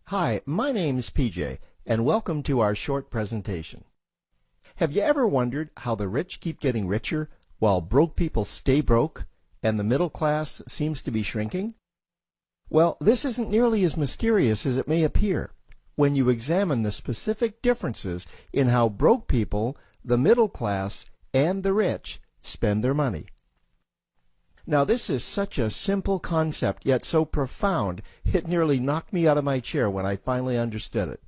Hi, my name's PJ, and welcome to our short presentation. Have you ever wondered how the rich keep getting richer while broke people stay broke and the middle class seems to be shrinking? Well, this isn't nearly as mysterious as it may appear when you examine the specific differences in how broke people, the middle class, and the rich spend their money. Now, this is such a simple concept, yet so profound, it nearly knocked me out of my chair when I finally understood it.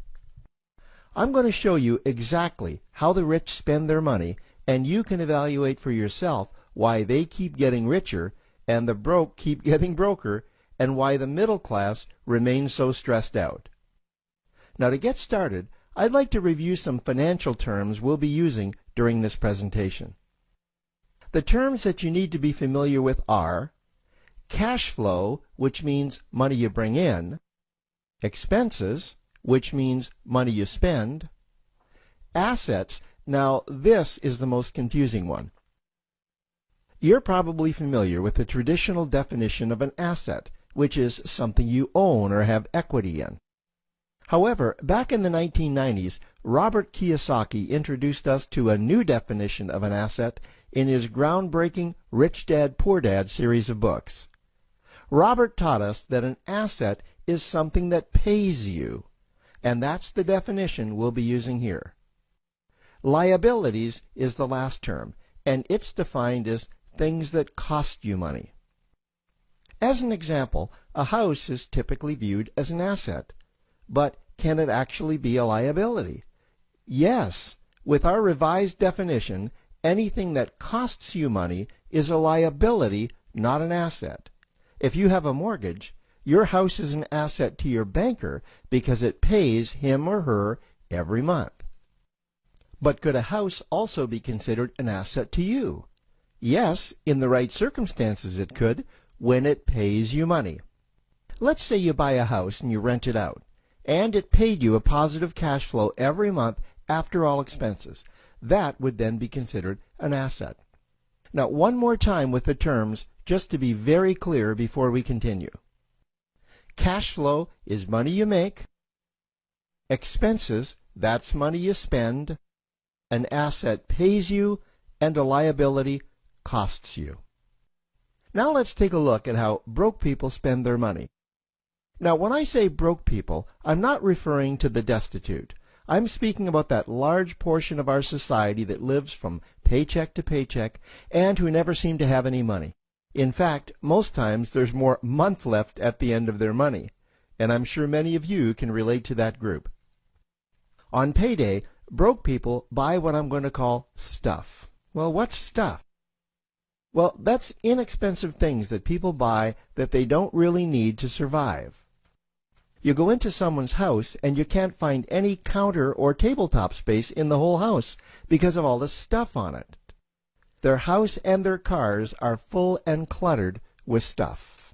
I'm going to show you exactly how the rich spend their money, and you can evaluate for yourself why they keep getting richer and the broke keep getting broker, and why the middle class remains so stressed out. Now, to get started, I'd like to review some financial terms we'll be using during this presentation. The terms that you need to be familiar with are cash flow, which means money you bring in, expenses, which means money you spend, assets. Now, this is the most confusing one. You're probably familiar with the traditional definition of an asset, which is something you own or have equity in. However, back in the 1990s, Robert Kiyosaki introduced us to a new definition of an asset in his groundbreaking Rich Dad, Poor Dad series of books. Robert taught us that an asset is something that pays you, and that's the definition we'll be using here. Liabilities is the last term, and it's defined as things that cost you money. As an example, a house is typically viewed as an asset, but can it actually be a liability? Yes, with our revised definition, anything that costs you money is a liability, not an asset. If you have a mortgage, your house is an asset to your banker because it pays him or her every month. But could a house also be considered an asset to you? Yes, in the right circumstances it could, when it pays you money. Let's say you buy a house and you rent it out, and it paid you a positive cash flow every month after all expenses. That would then be considered an asset. Now, one more time with the terms, just to be very clear before we continue. Cash flow is money you make. Expenses, that's money you spend. An asset pays you, and a liability costs you. Now let's take a look at how broke people spend their money. Now, when I say broke people, I'm not referring to the destitute. I'm speaking about that large portion of our society that lives from paycheck to paycheck and who never seem to have any money. In fact, most times there's more month left at the end of their money, and I'm sure many of you can relate to that group. On payday, broke people buy what I'm going to call stuff. Well, what's stuff? Well, that's inexpensive things that people buy that they don't really need to survive. You go into someone's house and you can't find any counter or tabletop space in the whole house because of all the stuff on it. Their house and their cars are full and cluttered with stuff.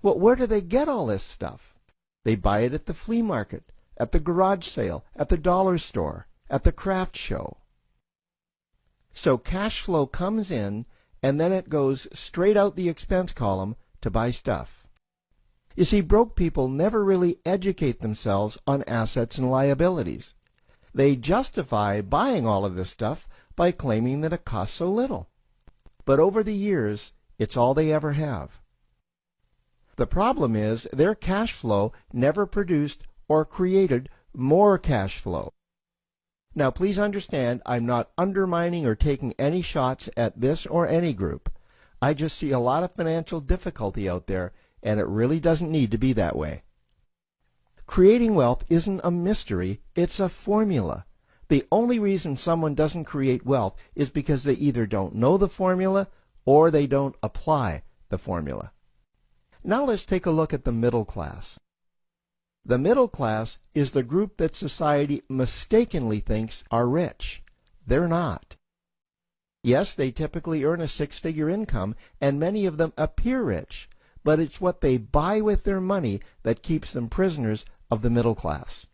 Well, where do they get all this stuff? They buy it at the flea market, at the garage sale, at the dollar store, at the craft show. So cash flow comes in, and then it goes straight out the expense column to buy stuff. You see, broke people never really educate themselves on assets and liabilities. They justify buying all of this stuff by claiming that it costs so little. But over the years, it's all they ever have. The problem is their cash flow never produced or created more cash flow. Now, please understand, I'm not undermining or taking any shots at this or any group. I just see a lot of financial difficulty out there, and it really doesn't need to be that way. Creating wealth isn't a mystery, it's a formula. The only reason someone doesn't create wealth is because they either don't know the formula or they don't apply the formula. Now let's take a look at the middle class. The middle class is the group that society mistakenly thinks are rich. They're not. Yes, they typically earn a six-figure income, and many of them appear rich, but it's what they buy with their money that keeps them prisoners of the middle class.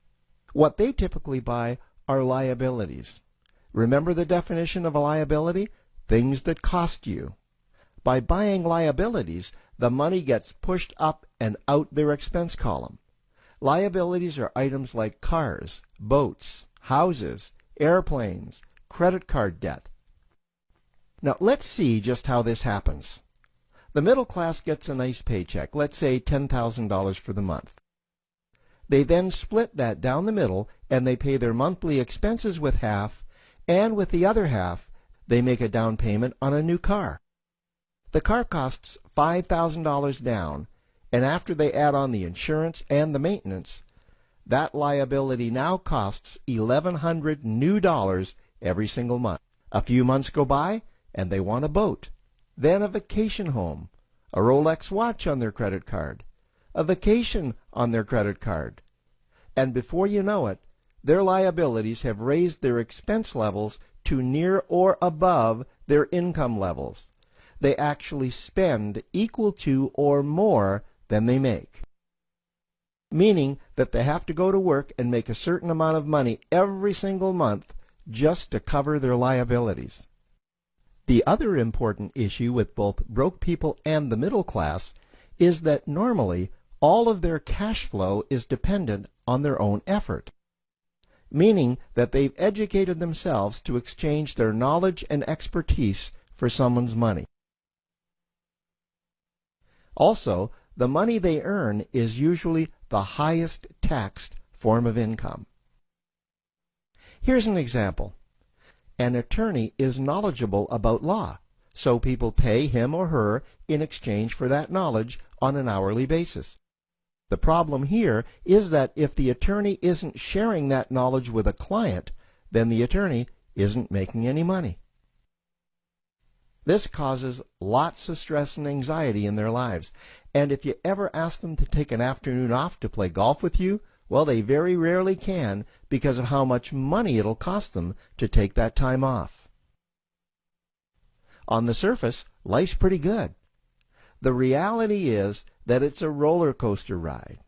What they typically buy are liabilities. Remember the definition of a liability? Things that cost you. By buying liabilities, the money gets pushed up and out their expense column. Liabilities are items like cars, boats, houses, airplanes, credit card debt. Now let's see just how this happens. The middle class gets a nice paycheck, let's say $10,000 for the month. They then split that down the middle and they pay their monthly expenses with half, and with the other half they make a down payment on a new car. The car costs $5,000 down, and after they add on the insurance and the maintenance, that liability now costs $1,100 new dollars every single month. A few months go by and they want a boat, then a vacation home, a Rolex watch on their credit card, a vacation on their credit card. And before you know it, their liabilities have raised their expense levels to near or above their income levels. They actually spend equal to or more than they make, meaning that they have to go to work and make a certain amount of money every single month just to cover their liabilities. The other important issue with both broke people and the middle class is that normally all of their cash flow is dependent on their own effort, meaning that they've educated themselves to exchange their knowledge and expertise for someone's money. Also, the money they earn is usually the highest taxed form of income. Here's an example. An attorney is knowledgeable about law, so people pay him or her in exchange for that knowledge on an hourly basis. The problem here is that if the attorney isn't sharing that knowledge with a client, then the attorney isn't making any money. This causes lots of stress and anxiety in their lives, and if you ever ask them to take an afternoon off to play golf with you, well, they very rarely can because of how much money it'll cost them to take that time off. On the surface, life's pretty good. The reality is that it's a roller coaster ride.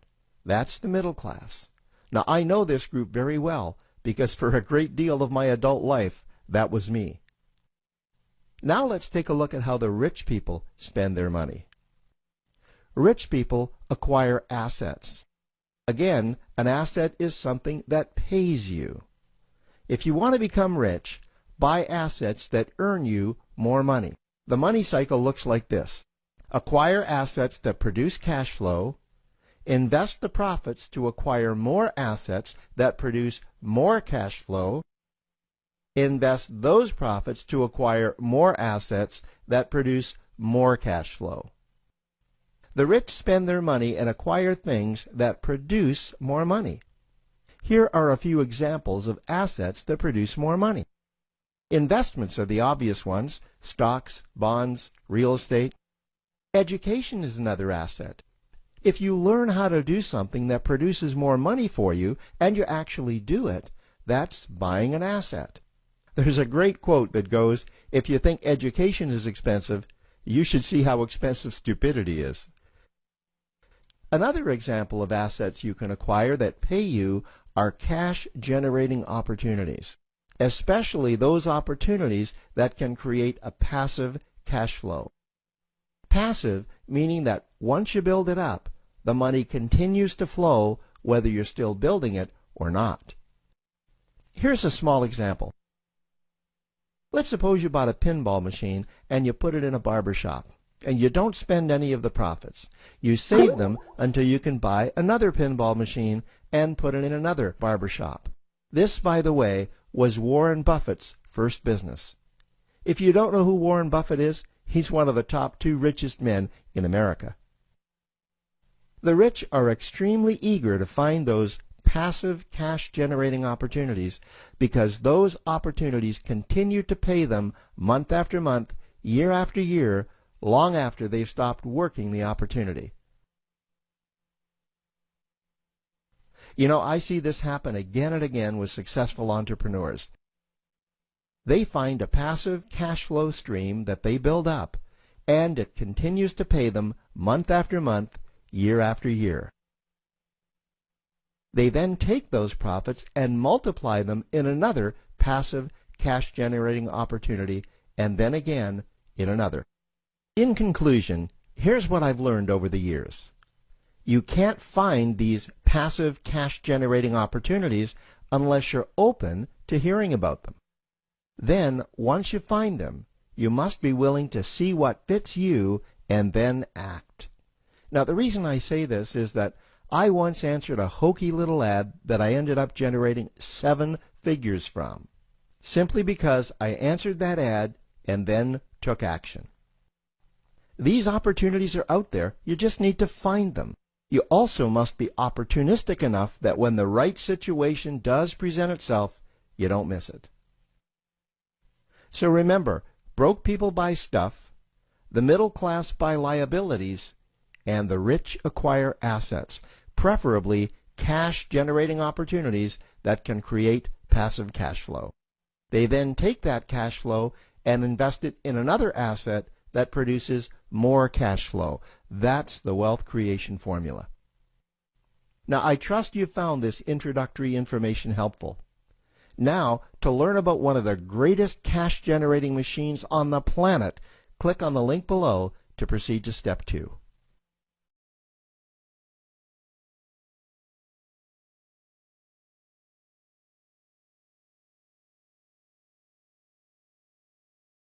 That's the middle class. Now, I know this group very well because for a great deal of my adult life, that was me. Now let's take a look at how the rich people spend their money. Rich people acquire assets. Again, an asset is something that pays you. If you want to become rich, buy assets that earn you more money. The money cycle looks like this. Acquire assets that produce cash flow, invest the profits to acquire more assets that produce more cash flow, invest those profits to acquire more assets that produce more cash flow. The rich spend their money and acquire things that produce more money. Here are a few examples of assets that produce more money. Investments are the obvious ones: stocks, bonds, real estate. Education is another asset. If you learn how to do something that produces more money for you and you actually do it, that's buying an asset. There's a great quote that goes, "If you think education is expensive, you should see how expensive stupidity is." Another example of assets you can acquire that pay you are cash-generating opportunities, especially those opportunities that can create a passive cash flow. Passive meaning that once you build it up, the money continues to flow whether you're still building it or not. Here's a small example. Let's suppose you bought a pinball machine and you put it in a barber shop, and you don't spend any of the profits. You save them until you can buy another pinball machine and put it in another barber shop. This, by the way, was Warren Buffett's first business. If you don't know who Warren Buffett is, he's one of the top 2 richest men in America. The rich are extremely eager to find those passive cash-generating opportunities because those opportunities continue to pay them month after month, year after year, long after they've stopped working the opportunity. You know, I see this happen again and again with successful entrepreneurs. They find a passive cash flow stream that they build up, and it continues to pay them month after month, year after year. They then take those profits and multiply them in another passive cash-generating opportunity, and then again in another. In conclusion, here's what I've learned over the years. You can't find these passive cash generating opportunities unless you're open to hearing about them. Then, once you find them, you must be willing to see what fits you and then act. Now, the reason I say this is that I once answered a hokey little ad that I ended up generating 7 figures from, simply because I answered that ad and then took action. These opportunities are out there, you just need to find them. You also must be opportunistic enough that when the right situation does present itself, you don't miss it. So remember, broke people buy stuff, the middle class buy liabilities, and the rich acquire assets, preferably cash-generating opportunities that can create passive cash flow. They then take that cash flow and invest it in another asset that produces more cash flow. That's the wealth creation formula. Now, I trust you found this introductory information helpful. Now, to learn about one of the greatest cash-generating machines on the planet, click on the link below to proceed to step 2.